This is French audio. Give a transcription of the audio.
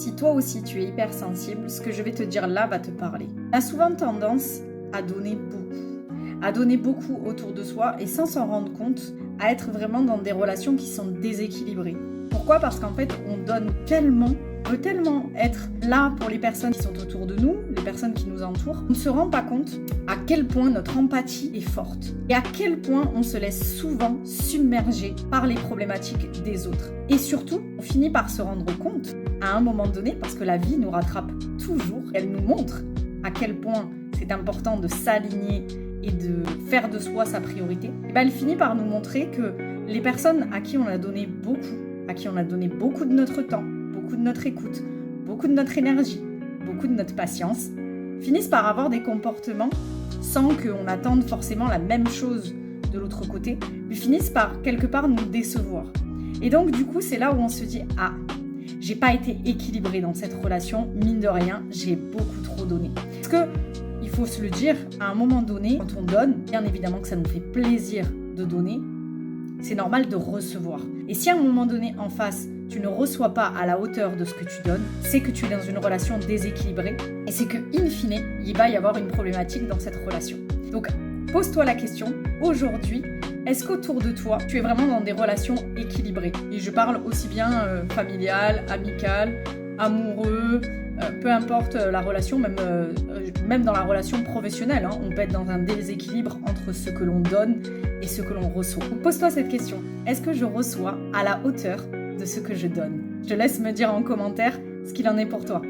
si toi aussi tu es hypersensible, ce que je vais te dire là va te parler. On a souvent tendance à donner beaucoup autour de soi et sans s'en rendre compte, à être vraiment dans des relations qui sont déséquilibrées. Pourquoi ? Parce qu'en fait, on donne tellement, on veut tellement être là pour les personnes qui sont autour de nous, les personnes qui nous entourent, on ne se rend pas compte à quel point notre empathie est forte et à quel point on se laisse souvent submerger par les problématiques des autres. Et surtout, on finit par se rendre compte à un moment donné, parce que la vie nous rattrape toujours, elle nous montre à quel point c'est important de s'aligner et de faire de soi sa priorité, et elle finit par nous montrer que les personnes à qui on a donné beaucoup de notre temps, beaucoup de notre écoute, beaucoup de notre énergie, beaucoup de notre patience, finissent par avoir des comportements sans qu'on attende forcément la même chose de l'autre côté, mais finissent par quelque part nous décevoir. Et donc du coup, c'est là où on se dit « Ah, j'ai pas été équilibrée dans cette relation, mine de rien, j'ai beaucoup trop donné. » Parce que il faut se le dire, à un moment donné, quand on donne, bien évidemment que ça nous fait plaisir de donner, c'est normal de recevoir. Et si à un moment donné, en face, tu ne reçois pas à la hauteur de ce que tu donnes, c'est que tu es dans une relation déséquilibrée et c'est que, in fine, il va y avoir une problématique dans cette relation. Donc, pose-toi la question, aujourd'hui, est-ce qu'autour de toi, tu es vraiment dans des relations équilibrées ? Et je parle aussi bien familiale, amicale, amoureux, peu importe la relation, même dans la relation professionnelle, on peut être dans un déséquilibre entre ce que l'on donne et ce que l'on reçoit. Donc pose-toi cette question, est-ce que je reçois à la hauteur de ce que je donne ? Je te laisse me dire en commentaire ce qu'il en est pour toi.